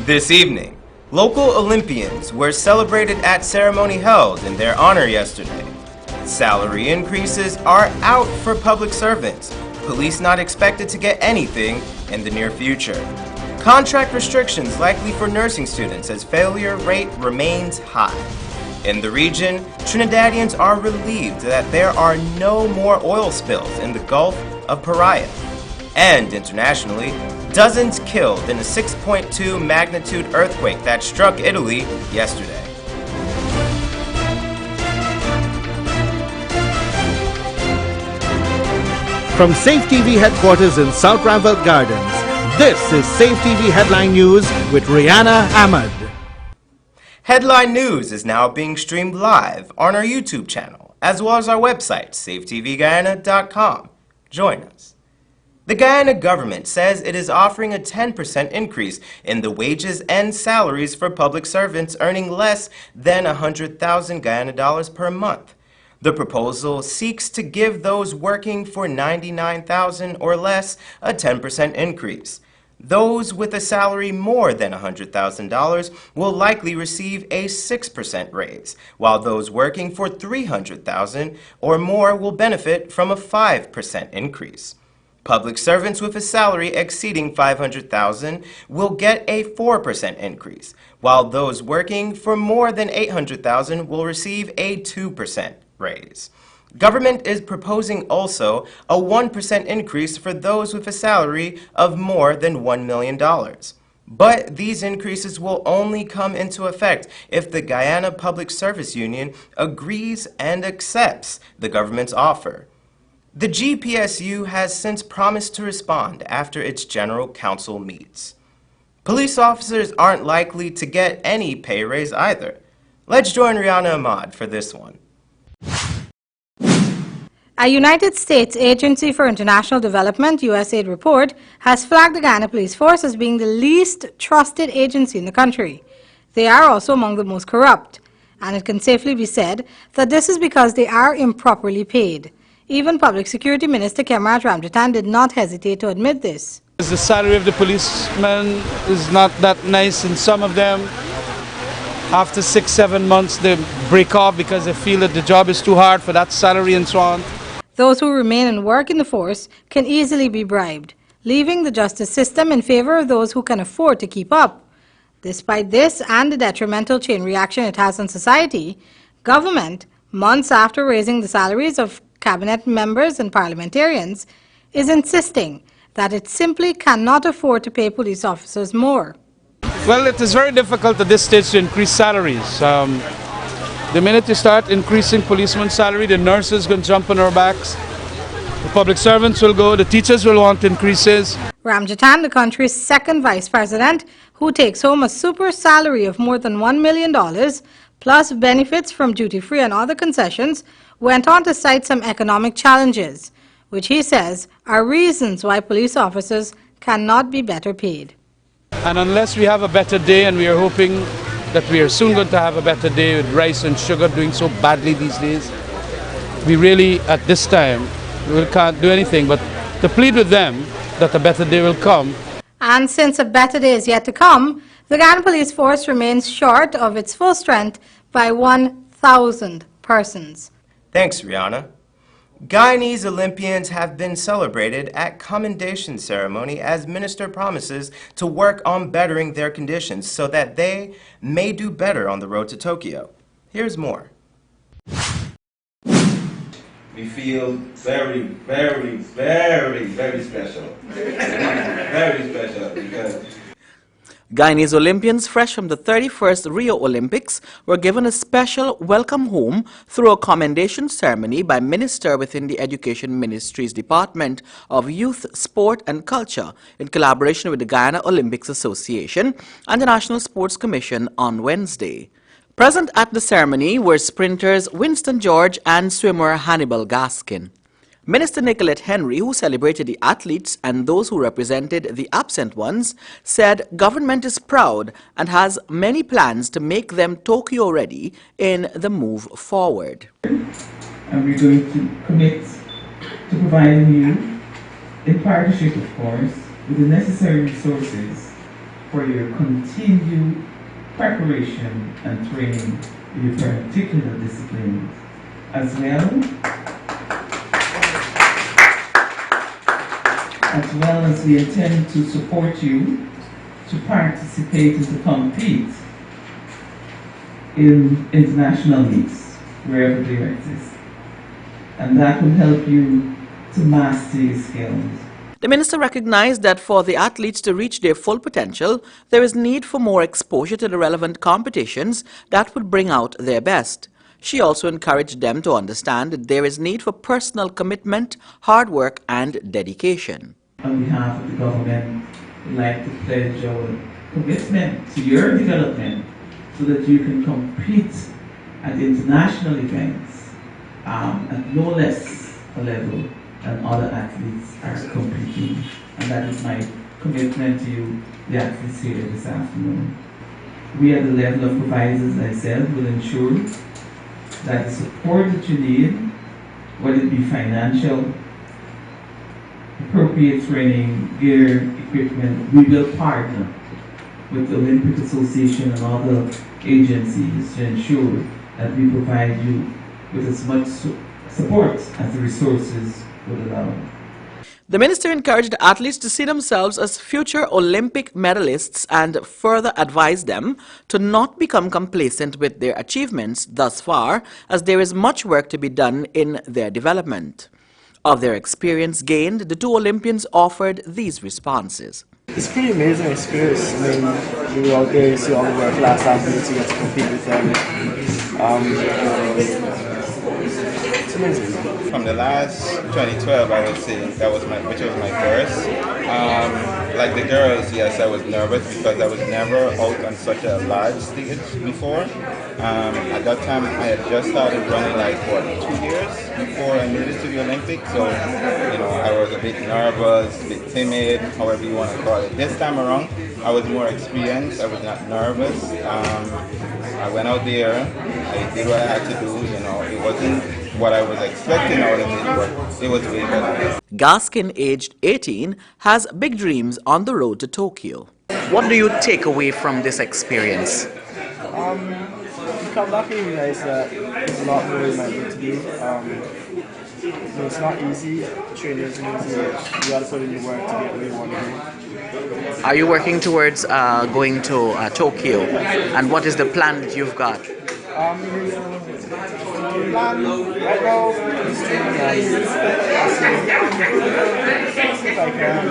This evening, local Olympians were celebrated at ceremony held in their honor yesterday. Salary increases are out for public servants. Police not expected to get anything in the near future. Contract restrictions likely for nursing students as failure rate remains high. In the region, Trinidadians are relieved that there are no more oil spills in the Gulf of Paria. And internationally, dozens killed in a 6.2 magnitude earthquake that struck Italy yesterday. From Safetv headquarters in South Ramsgate Gardens, this is Safetv Headline News with Rihanna Ahmed. Headline News is now being streamed live on our YouTube channel, as well as our website, safetvguyana.com. Join us. The Guyana government says it is offering a 10% increase in the wages and salaries for public servants earning less than 100,000 Guyana dollars per month. The proposal seeks to give those working for 99,000 or less a 10% increase. Those with a salary more than $100,000 will likely receive a 6% raise, while those working for 300,000 or more will benefit from a 5% increase. Public servants with a salary exceeding $500,000 will get a 4% increase, while those working for more than $800,000 will receive a 2% raise. Government is proposing also a 1% increase for those with a salary of more than $1 million. But these increases will only come into effect if the Guyana Public Service Union agrees and accepts the government's offer. The GPSU has since promised to respond after its General Council meets. Police officers aren't likely to get any pay raise either. Let's join Rihanna Ahmed for this one. A United States Agency for International Development, USAID report, has flagged the Guyana Police Force as being the least trusted agency in the country. They are also among the most corrupt, and it can safely be said that this is because they are improperly paid. Even Public Security Minister Kemrat Ramjatan did not hesitate to admit this. The salary of the policemen is not that nice, and some of them, after 6-7 months, they break off because they feel that the job is too hard for that salary and so on. Those who remain and work in the force can easily be bribed, leaving the justice system in favor of those who can afford to keep up. Despite this and the detrimental chain reaction it has on society, government, months after raising the salaries of cabinet members and parliamentarians, is insisting that it simply cannot afford to pay police officers more. Well, it is very difficult at this stage to increase salaries. The minute you start increasing policemen's salary, the nurses can jump on our backs, the public servants will go, the teachers will want increases. Ramjatan, the country's second vice president, who takes home a super salary of more than $1 million, plus benefits from duty-free and other concessions, went on to cite some economic challenges, which he says are reasons why police officers cannot be better paid. And unless we have a better day, and we are hoping that we are soon going to have a better day with rice and sugar doing so badly these days, we really, at this time, we can't do anything but to plead with them that a better day will come. And since a better day is yet to come, the Guyana Police Force remains short of its full strength by 1,000 persons. Thanks, Rihanna. Guyanese Olympians have been celebrated at commendation ceremony as minister promises to work on bettering their conditions so that they may do better on the road to Tokyo. Here's more. We feel very, very, very, very special. Very special because Guyanese Olympians fresh from the 31st Rio Olympics were given a special welcome home through a commendation ceremony by Minister within the Education Ministry's Department of Youth, Sport and Culture in collaboration with the Guyana Olympics Association and the National Sports Commission on Wednesday. Present at the ceremony were sprinters Winston George and swimmer Hannibal Gaskin. Minister Nicolette Henry, who celebrated the athletes and those who represented the absent ones, said government is proud and has many plans to make them Tokyo ready in the move forward. And we're going to commit to providing you, in partnership of course, with the necessary resources for your continued preparation and training in your particular disciplines. As well as we intend to support you to participate and to compete in international meets, wherever they exist. And that will help you to master your skills. The minister recognized that for the athletes to reach their full potential, there is need for more exposure to the relevant competitions that would bring out their best. She also encouraged them to understand that there is need for personal commitment, hard work and dedication. On behalf of the government, we'd like to pledge our commitment to your development so that you can compete at international events at no less a level than other athletes are competing. And that is my commitment to you, the athletes here this afternoon. We at the level of providers, as I said, will ensure that the support that you need, whether it be financial, appropriate training, gear, equipment, we will partner with the Olympic Association and other agencies to ensure that we provide you with as much support as the resources would allow. The minister encouraged athletes to see themselves as future Olympic medalists and further advised them to not become complacent with their achievements thus far, as there is much work to be done in their development. Of their experience gained, the two Olympians offered these responses. It's a pretty amazing experience. I mean, you go out there, you see all the world-class athletes, you get to compete with them. It's amazing. From the last 2012, I would say which was my first. Like the girls, yes, I was nervous because I was never out on such a large stage before. At that time, I had just started running like 2 years before I made it to the Olympics. So, I was a bit nervous, a bit timid, however you want to call it. This time around, I was more experienced. I was not nervous. I went out there. I did what I had to do. It wasn't what I was expecting out of it, but it was way better. Gaskin, aged 18, has big dreams on the road to Tokyo. What do you take away from this experience? You come back and realize that there's a lot more you might need to do. It's not easy, training isn't easy, you gotta put in your work to get where you want to go. Are you working towards going to Tokyo? And what is the plan that you've got? Plan right now is if I can,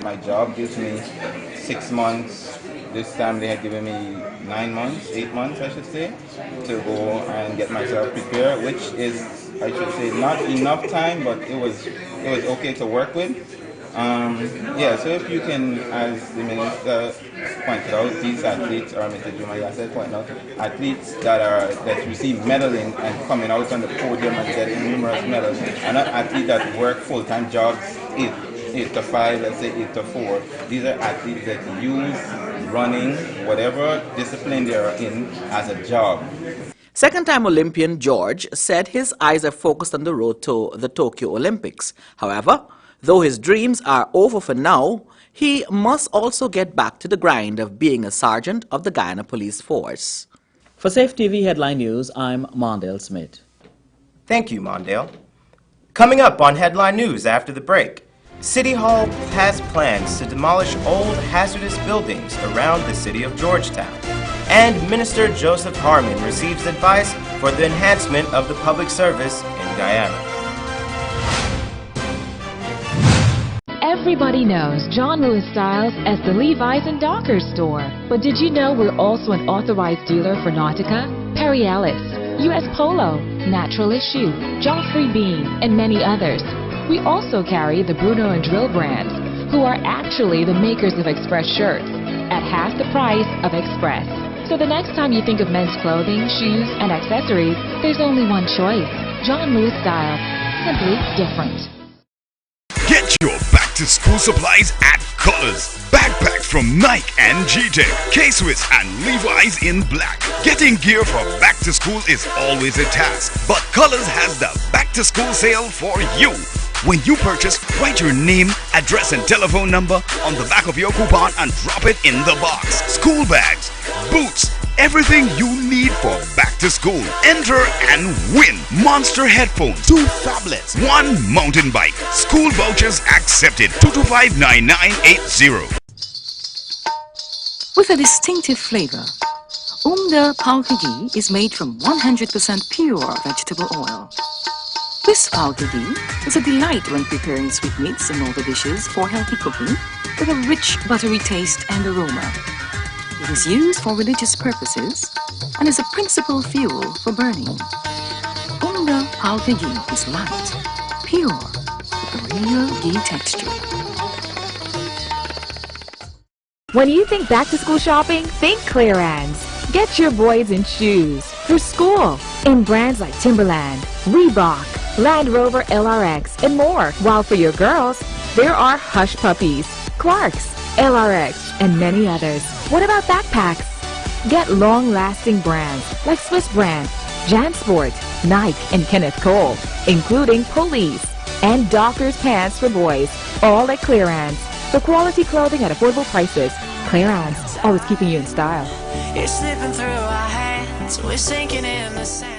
My job gives me 6 months. This time they had given me 9 months, 8 months I should say, to go and get myself prepared, which is, I should say, not enough time, but it was okay to work with. So if you can, as the minister pointed out, these athletes, or Mr. Jumaya said, pointed out, athletes that receive medaling and coming out on the podium and getting numerous medals, and not athletes that work full-time jobs, 8 to 5, let's say 8 to 4. These are athletes that use running, whatever discipline they are in, as a job. Second-time Olympian George said his eyes are focused on the road to the Tokyo Olympics. However, though his dreams are over for now, he must also get back to the grind of being a sergeant of the Guyana Police Force. For Safetv Headline News, I'm Mondale Smith. Thank you, Mondale. Coming up on Headline News after the break, City Hall has plans to demolish old hazardous buildings around the city of Georgetown. And Minister Joseph Harmon receives advice for the enhancement of the public service in Guyana. Everybody knows John Lewis Styles as the Levi's and Dockers store. But did you know we're also an authorized dealer for Nautica, Perry Ellis, US Polo, Naturalist Shoe, Joffrey Bean, and many others. We also carry the Bruno and Drill brands, who are actually the makers of Express shirts, at half the price of Express. So the next time you think of men's clothing, shoes, and accessories, there's only one choice. John Lewis Styles. Simply different. Get your back-to-school supplies at Colors. Backpacks from Nike and G-Tech, K-Swiss and Levi's in black. Getting gear for back-to-school is always a task, but Colors has the back-to-school sale for you. When you purchase, write your name, address and telephone number on the back of your coupon and drop it in the box. School bags, boots, everything you need for back to school. Enter and win monster headphones, 2 tablets, 1 mountain bike. School vouchers accepted. 2259980. With a distinctive flavor, Umda Palka ghee is made from 100% pure vegetable oil. This Palka ghee is a delight when preparing sweetmeats and other dishes for healthy cooking with a rich buttery taste and aroma. It is used for religious purposes and is a principal fuel for burning. Umda Palka ghee is light, pure, with a real ghee texture. When you think back to school shopping, think clearance. Get your boys in shoes for school in brands like Timberland, Reebok, Land Rover LRX, and more. While for your girls, there are Hush Puppies, Clarks, LRX, and many others. What about backpacks? Get long-lasting brands like Swiss Brand, JanSport, Nike, and Kenneth Cole, including Police and Dockers pants for boys, all at clearance. For quality clothing at affordable prices, clearance, always keeping you in style. It's slipping through our hands, we're sinking in the sand.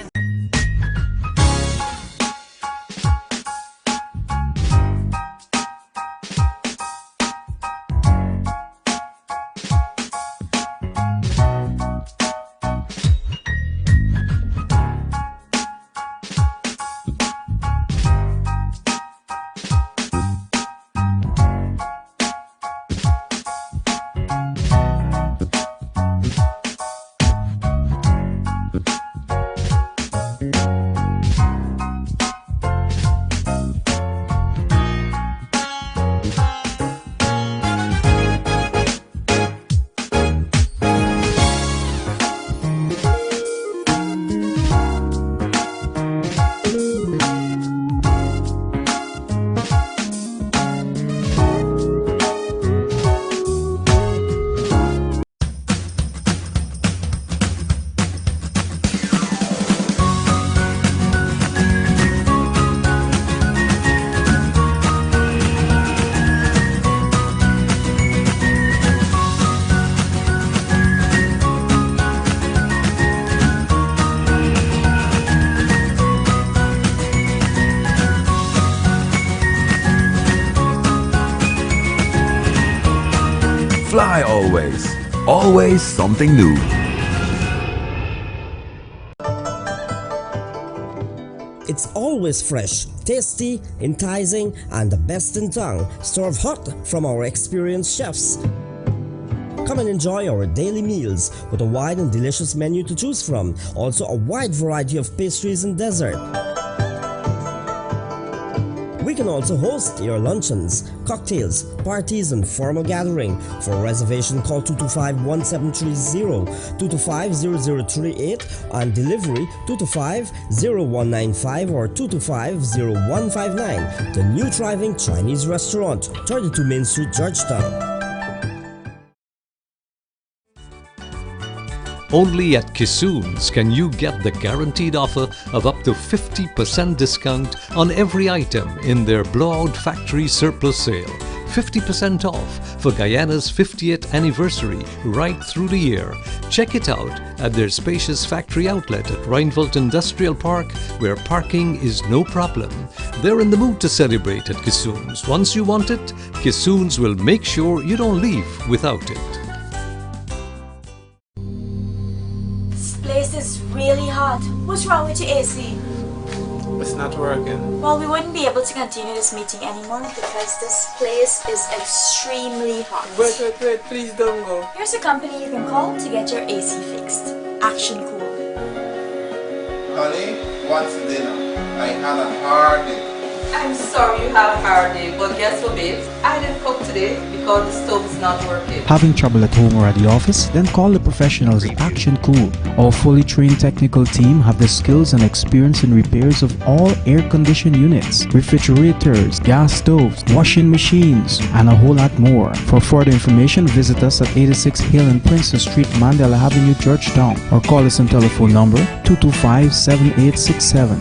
Fly always. Always something new. It's always fresh, tasty, enticing, and the best in town. Served hot from our experienced chefs. Come and enjoy our daily meals with a wide and delicious menu to choose from. Also a wide variety of pastries and dessert. We can also host your luncheons, cocktails, parties, and formal gathering. For reservation, call 225-1730, 225-0038, and delivery 225-0195 or 225-0159. The new thriving Chinese restaurant, 32 Main Street, Georgetown. Only at Kissoon's can you get the guaranteed offer of up to 50% discount on every item in their blowout factory surplus sale. 50% off for Guyana's 50th anniversary right through the year. Check it out at their spacious factory outlet at Reinfeldt Industrial Park, where parking is no problem. They're in the mood to celebrate at Kissoon's. Once you want it, Kissoon's will make sure you don't leave without it. This is really hot. What's wrong with your AC? It's not working. Well, we wouldn't be able to continue this meeting anymore because this place is extremely hot. Wait, please don't go. Here's a company you can call to get your AC fixed. Action Cool. Honey, what's dinner? I had a hard day. I'm sorry you had a hard day, but guess what, babes? I didn't cook today because the stove is not working. Having trouble at home or at the office? Then call the professionals at Action Cool. Our fully trained technical team have the skills and experience in repairs of all air-conditioned units, refrigerators, gas stoves, washing machines, and a whole lot more. For further information, visit us at 86 Hill and Princeton Street, Mandela Avenue, Georgetown, or call us on telephone number 225-7867.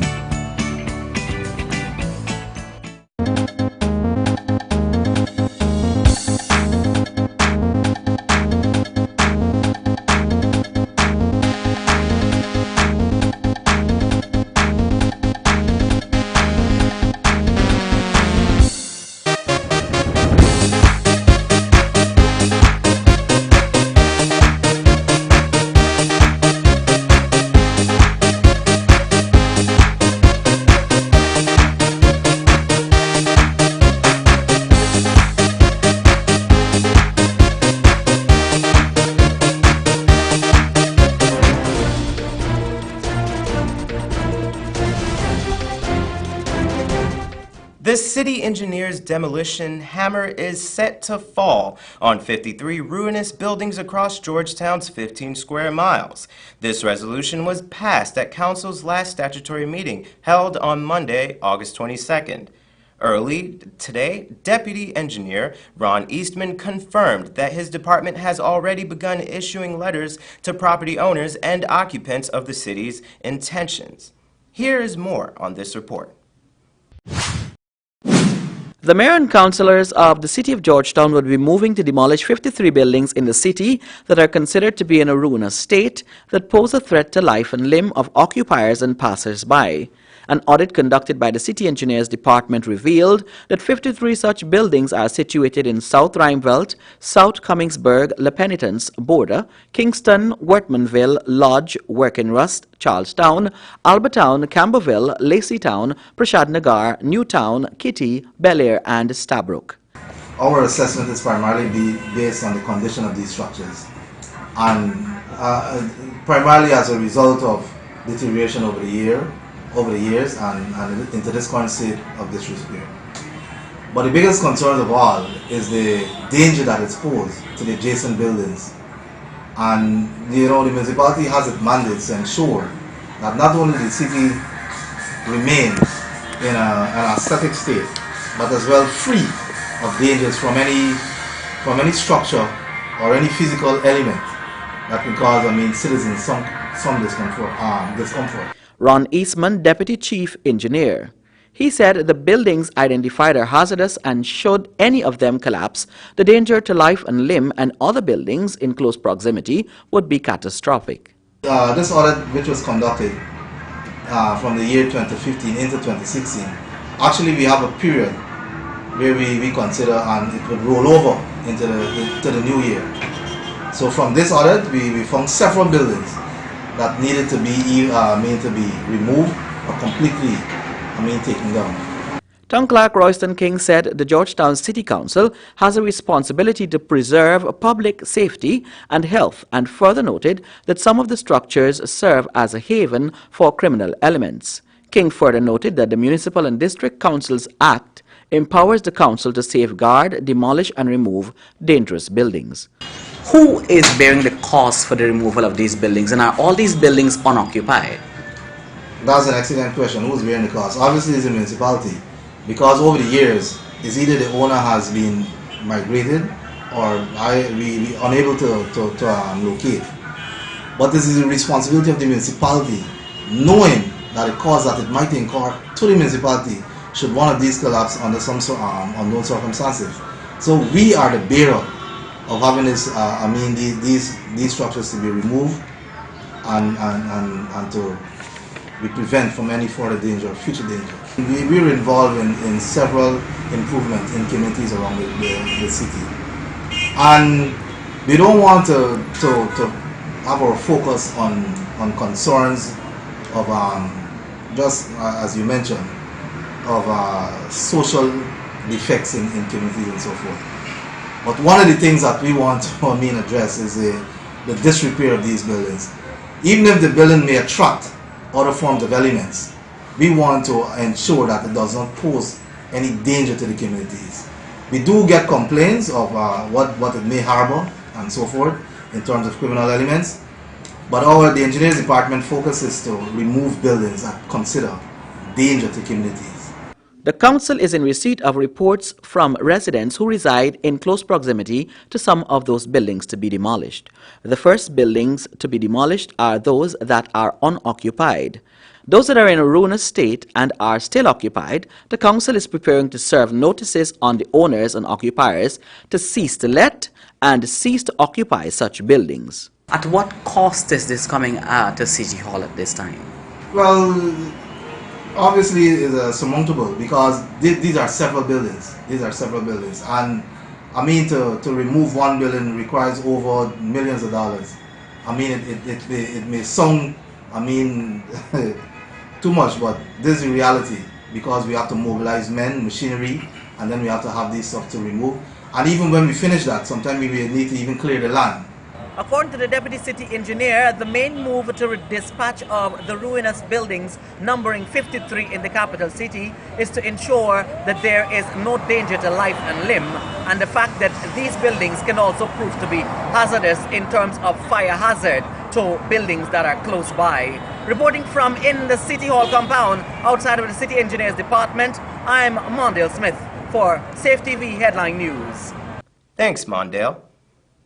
The city engineer's demolition hammer is set to fall on 53 ruinous buildings across Georgetown's 15 square miles. This resolution was passed at Council's last statutory meeting held on Monday, August 22nd. Early today, Deputy Engineer Ron Eastman confirmed that his department has already begun issuing letters to property owners and occupants of the city's intentions. Here is more on this report. The mayor and councillors of the city of Georgetown would be moving to demolish 53 buildings in the city that are considered to be in a ruinous state that pose a threat to life and limb of occupiers and passers-by. An audit conducted by the City Engineers Department revealed that 53 such buildings are situated in South Rheinveld, South Cummingsburg, La Penitence, Border, Kingston, Wortmanville, Lodge, Working-Rust, Charlestown, Albertown, Camberville, Laceytown, Prashad Nagar, Newtown, Kitty, Bel Air, and Stabrook. Our assessment is primarily based on the condition of these structures and primarily as a result of deterioration over the years and into this current state of disrepair. But the biggest concern of all is the danger that it's posed to the adjacent buildings. And the municipality has its mandate to ensure that not only the city remains in an aesthetic state, but as well free of dangers from any structure or any physical element that can cause citizens some discomfort. Ron Eastman, Deputy Chief Engineer. He said the buildings identified are hazardous and should any of them collapse, the danger to life and limb and other buildings in close proximity would be catastrophic. This audit, which was conducted from the year 2015 into 2016, actually we have a period where we consider and it would roll over into the new year. So from this audit, we found several buildings that needed to be removed or completely taken down. Town Clerk Royston King said the Georgetown City Council has a responsibility to preserve public safety and health, and further noted that some of the structures serve as a haven for criminal elements. King further noted that the Municipal and District Councils Act empowers the council to safeguard, demolish and remove dangerous buildings. Who is bearing the cost for the removal of these buildings, and are all these buildings unoccupied? That's an excellent question. Who's bearing the cost? Obviously it's the municipality, because over the years it's either the owner has been migrated or we unable to locate. But this is the responsibility of the municipality, knowing that the cost that it might incur to the municipality should one of these collapse under some unknown circumstances. So we are the bearer of having this, these structures to be removed and to be prevent from any further danger, future danger. We're involved in several improvements in communities around the city, and we don't want to have our focus on concerns of just as you mentioned of social defects in communities and so forth. But one of the things that we want to address is the disrepair of these buildings. Even if the building may attract other forms of elements, we want to ensure that it does not pose any danger to the communities. We do get complaints of what it may harbor and so forth in terms of criminal elements, but the engineers department focuses to remove buildings that consider danger to communities. The council is in receipt of reports from residents who reside in close proximity to some of those buildings to be demolished. The first buildings to be demolished are those that are unoccupied. Those that are in a ruinous state and are still occupied, the council is preparing to serve notices on the owners and occupiers to cease to let and cease to occupy such buildings. At what cost is this coming to City Hall at this time? Well, obviously it's surmountable because these are several buildings. And to remove one building requires over millions of dollars. It may sound too much, but this is the reality, because we have to mobilize men, machinery, and then we have to have this stuff to remove. And even when we finish that, sometimes we may need to even clear the land. According to the Deputy City Engineer, the main move to dispatch of the ruinous buildings numbering 53 in the capital city is to ensure that there is no danger to life and limb, and the fact that these buildings can also prove to be hazardous in terms of fire hazard to buildings that are close by. Reporting from in the City Hall compound outside of the City Engineers Department, I'm Mondale Smith for Safetv Headline News. Thanks, Mondale.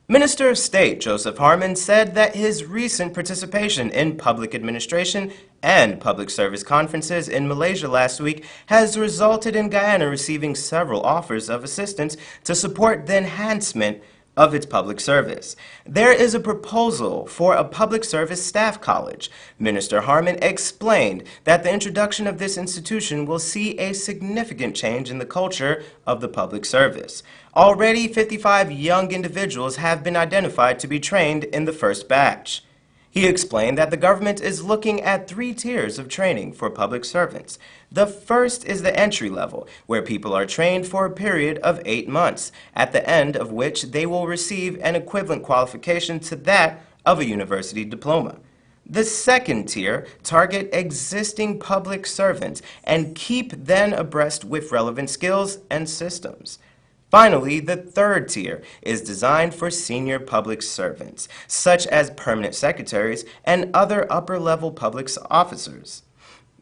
Minister of State Joseph Harmon said that his recent participation in public administration and public service conferences in Malaysia last week has resulted in Guyana receiving several offers of assistance to support the enhancement of its public service. There is a proposal for a public service staff college. Minister Harmon explained that the introduction of this institution will see a significant change in the culture of the public service. Already, 55 young individuals have been identified to be trained in the first batch. He explained that the government is looking at 3 tiers of training for public servants. The first is the entry level, where people are trained for a period of 8 months, at the end of which they will receive an equivalent qualification to that of a university diploma. The second tier target existing public servants and keep them abreast with relevant skills and systems. Finally, the third tier is designed for senior public servants, such as permanent secretaries and other upper-level public officers.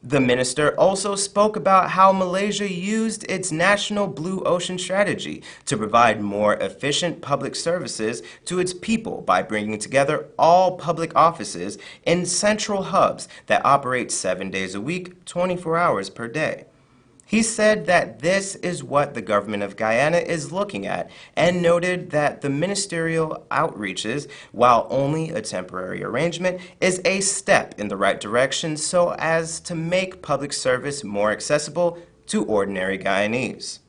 The minister also spoke about how Malaysia used its National Blue Ocean Strategy to provide more efficient public services to its people by bringing together all public offices in central hubs that operate 7 days a week, 24 hours per day. He said that this is what the government of Guyana is looking at and noted that the ministerial outreaches, while only a temporary arrangement, is a step in the right direction so as to make public service more accessible to ordinary Guyanese.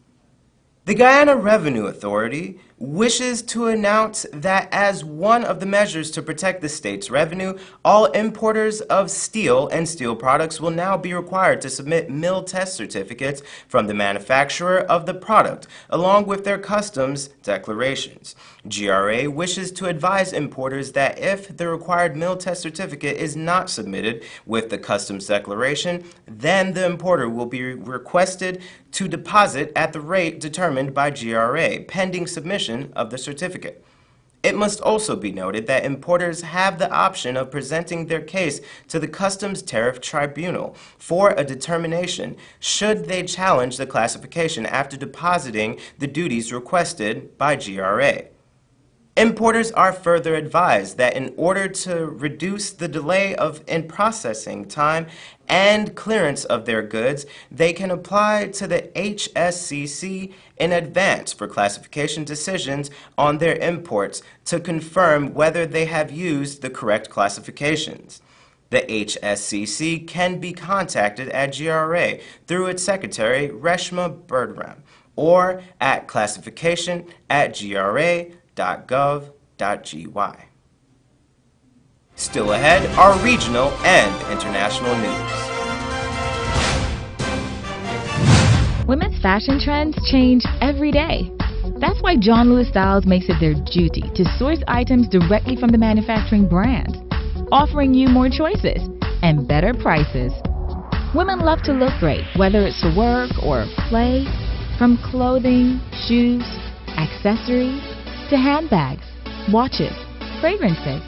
The Guyana Revenue Authority wishes to announce that as one of the measures to protect the state's revenue, all importers of steel and steel products will now be required to submit mill test certificates from the manufacturer of the product, along with their customs declarations. GRA wishes to advise importers that if the required mill test certificate is not submitted with the customs declaration, then the importer will be requested to deposit at the rate determined by GRA, pending submission of the certificate. It must also be noted that importers have the option of presenting their case to the Customs Tariff Tribunal for a determination should they challenge the classification after depositing the duties requested by GRA. Importers are further advised that in order to reduce the delay in processing time and clearance of their goods, they can apply to the HSCC in advance for classification decisions on their imports to confirm whether they have used the correct classifications. The HSCC can be contacted at GRA through its secretary, Reshma Birdram, or at classification@gra.gov.gy. Still ahead are regional and international news. Women's fashion trends change every day. That's why John Lewis Styles makes it their duty to source items directly from the manufacturing brand, offering you more choices and better prices. Women love to look great, whether it's for work or play, from clothing, shoes, accessories, to handbags, watches, fragrances.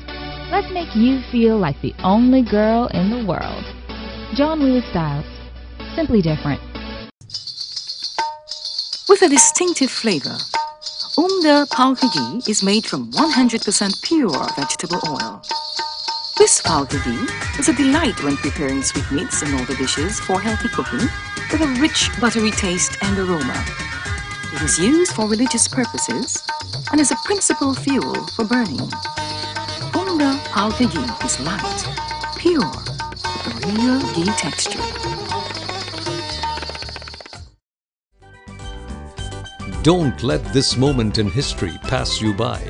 Let's make you feel like the only girl in the world. John Lewis Styles. Simply different. With a distinctive flavor, Umda Paukagi is made from 100% pure vegetable oil. This paukagi is a delight when preparing sweetmeats and other dishes for healthy cooking with a rich buttery taste and aroma. It is used for religious purposes and is a principal fuel for burning. Umda paukagi is light, pure, with a real ghee texture. Don't let this moment in history pass you by.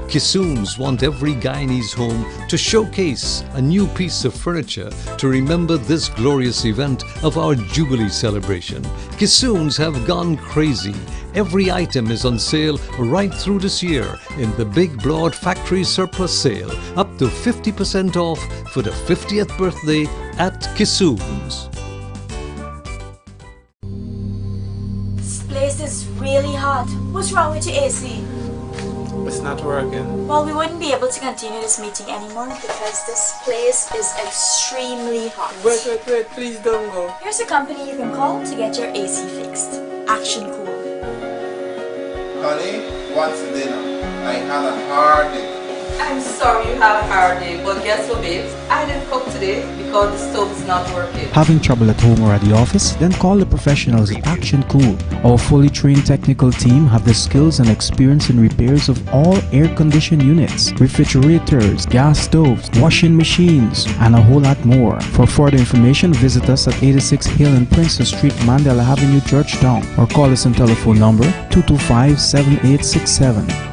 Kissoons want every Guyanese home to showcase a new piece of furniture to remember this glorious event of our Jubilee celebration. Kissoons have gone crazy Every item is on sale right through this year in the Big Broad Factory Surplus Sale, up to 50% off for the 50th birthday at Kissoon's. This place is really hot. What's wrong with your AC? It's not working. Well, we wouldn't be able to continue this meeting anymore because this place is extremely hot. Wait, please don't go. Here's a company you can call to get your AC fixed. Action Cool. Honey, what's dinner? I had a hard day. I'm sorry you had a hard day, but guess what, babes? I didn't cook today because the stove is not working. Having trouble at home or at the office? Then call the professionals at Action Cool. Our fully trained technical team have the skills and experience in repairs of all air-conditioned units, refrigerators, gas stoves, washing machines, and a whole lot more. For further information, visit us at 86 Hill and Princess Street, Mandela Avenue, Georgetown, or call us on telephone number 225-7867.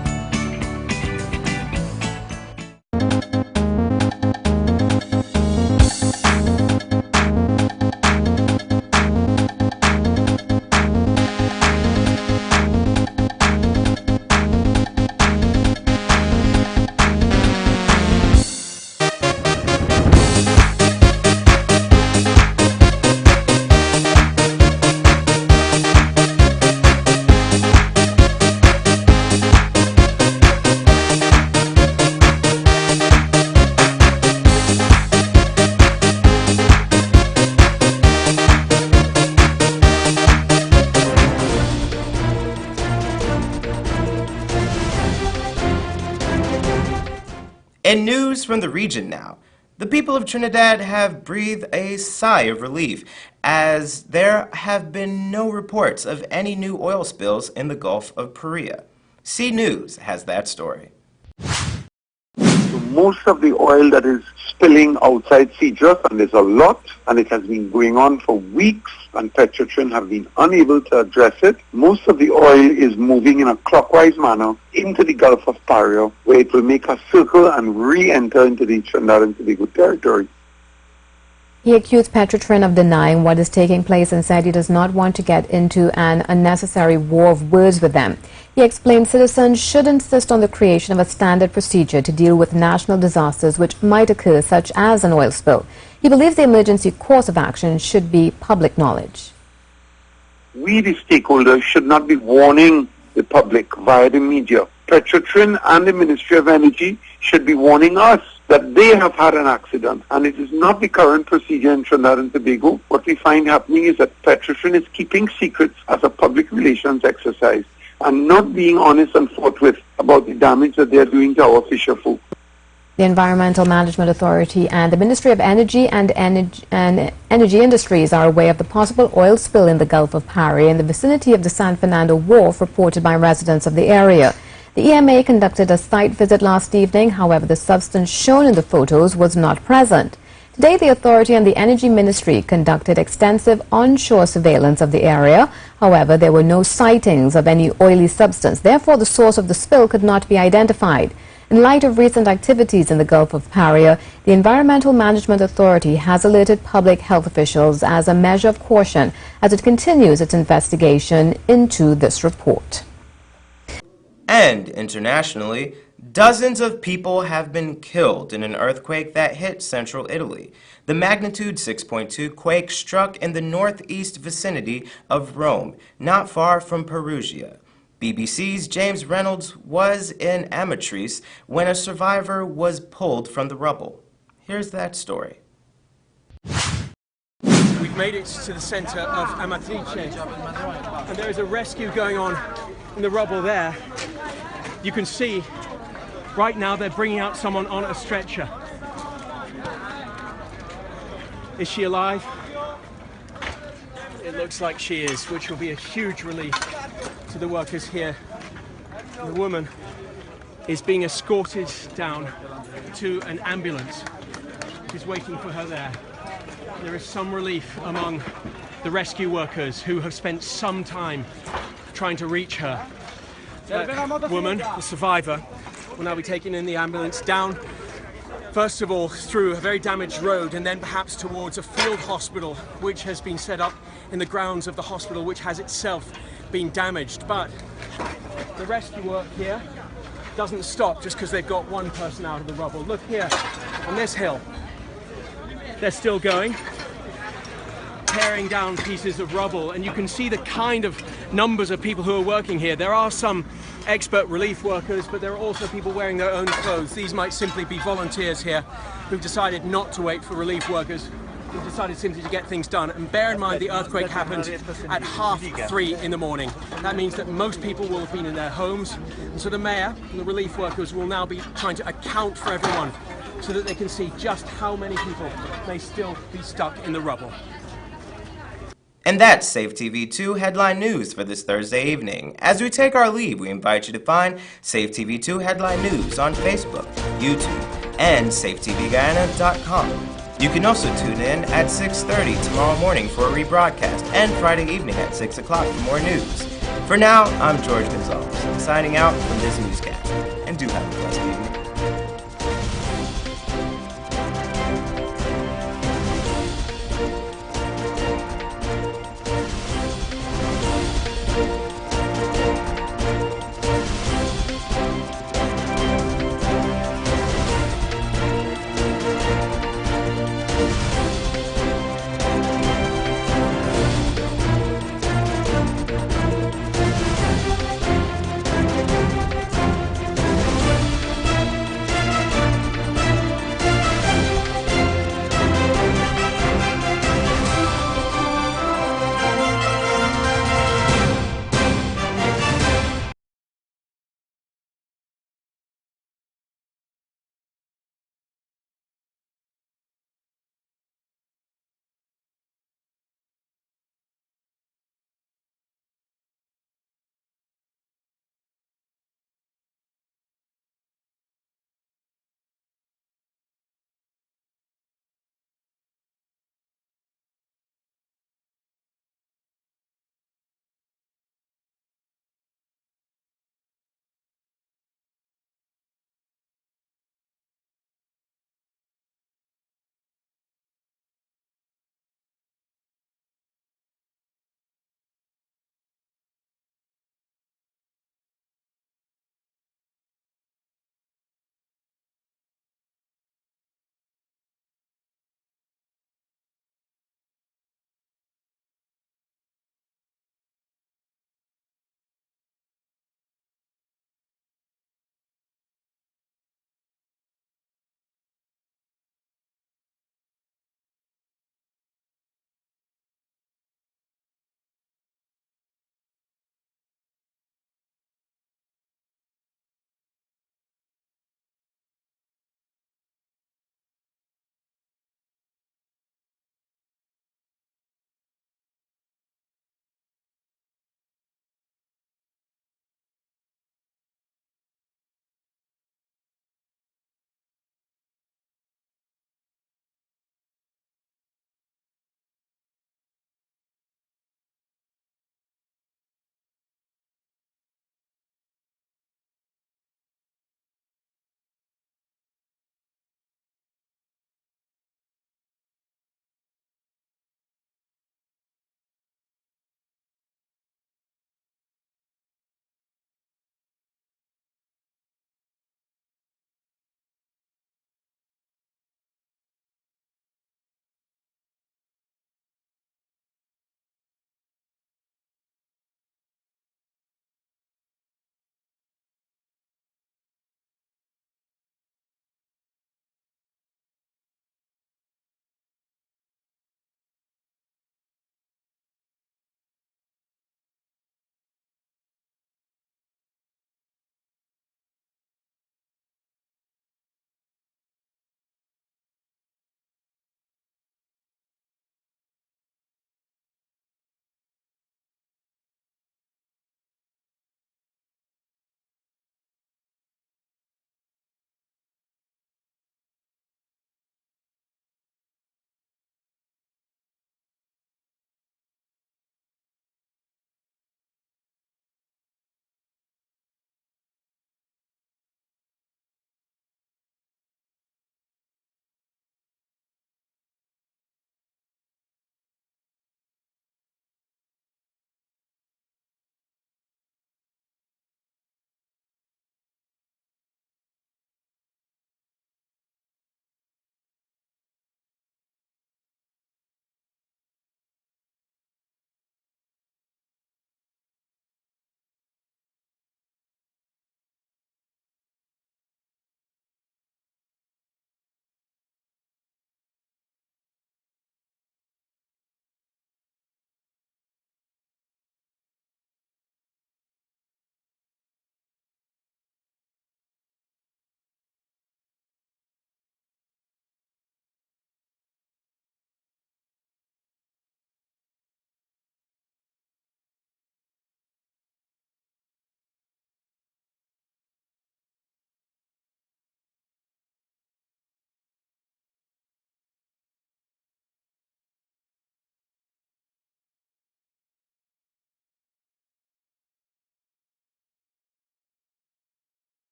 In news from the region now, the people of Trinidad have breathed a sigh of relief as there have been no reports of any new oil spills in the Gulf of Paria. C News has that story. So most of the oil that is spilling outside Cedros, and there's a lot, and it has been going on for weeks, and Petrotrin have been unable to address it. Most of the oil is moving in a clockwise manner into the Gulf of Paria, where it will make a circle and re-enter into the Trinidad and Tobago territory. He accused Petrotrin of denying what is taking place and said he does not want to get into an unnecessary war of words with them. He explained citizens should insist on the creation of a standard procedure to deal with national disasters which might occur, such as an oil spill. He believes the emergency course of action should be public knowledge. We, the stakeholders, should not be warning the public via the media. Petrotrin and the Ministry of Energy should be warning us that they have had an accident, and it is not the current procedure in Trinidad and Tobago. What we find happening is that Petrotrin is keeping secrets as a public relations exercise and not being honest and forthwith about the damage that they are doing to our fisher folk. The Environmental Management Authority and the Ministry of Energy and Energy Industries are aware of the possible oil spill in the Gulf of Paria in the vicinity of the San Fernando Wharf, reported by residents of the area. The EMA conducted a site visit last evening. However, the substance shown in the photos was not present. Today, the authority and the Energy Ministry conducted extensive onshore surveillance of the area. However, there were no sightings of any oily substance. Therefore, the source of the spill could not be identified. In light of recent activities in the Gulf of Paria, the Environmental Management Authority has alerted public health officials as a measure of caution as it continues its investigation into this report. And internationally, dozens of people have been killed in an earthquake that hit central Italy. The magnitude 6.2 quake struck in the northeast vicinity of Rome, not far from Perugia. BBC's James Reynolds was in Amatrice when a survivor was pulled from the rubble. Here's that story. We've made it to the centre of Amatrice, and there is a rescue going on in the rubble there. You can see right now they're bringing out someone on a stretcher. Is she alive? It looks like she is, which will be a huge relief to the workers here. The woman is being escorted down to an ambulance. She's waiting for her there. There is some relief among the rescue workers who have spent some time trying to reach her. That woman, the survivor, will now be taken in the ambulance down First of all, through a very damaged road, and then perhaps towards a field hospital, which has been set up in the grounds of the hospital, which has itself been damaged. But the rescue work here doesn't stop just because they've got one person out of the rubble. Look here, on this hill, they're still going, tearing down pieces of rubble, and you can see the kind of numbers of people who are working here. There are some expert relief workers, but there are also people wearing their own clothes. These might simply be volunteers here who've decided not to wait for relief workers, who've decided simply to get things done. And bear in mind the earthquake happened at 3:30 in the morning. That means that most people will have been in their homes, and so the mayor and the relief workers will now be trying to account for everyone so that they can see just how many people may still be stuck in the rubble. And that's Safetv 2 Headline News for this Thursday evening. As we take our leave, we invite you to find Safetv 2 Headline News on Facebook, YouTube, and safetvguyana.com. You can also tune in at 6:30 tomorrow morning for a rebroadcast, and Friday evening at 6 o'clock for more news. For now, I'm George Gonzalez, signing out from this newscast, and do have a blessed day.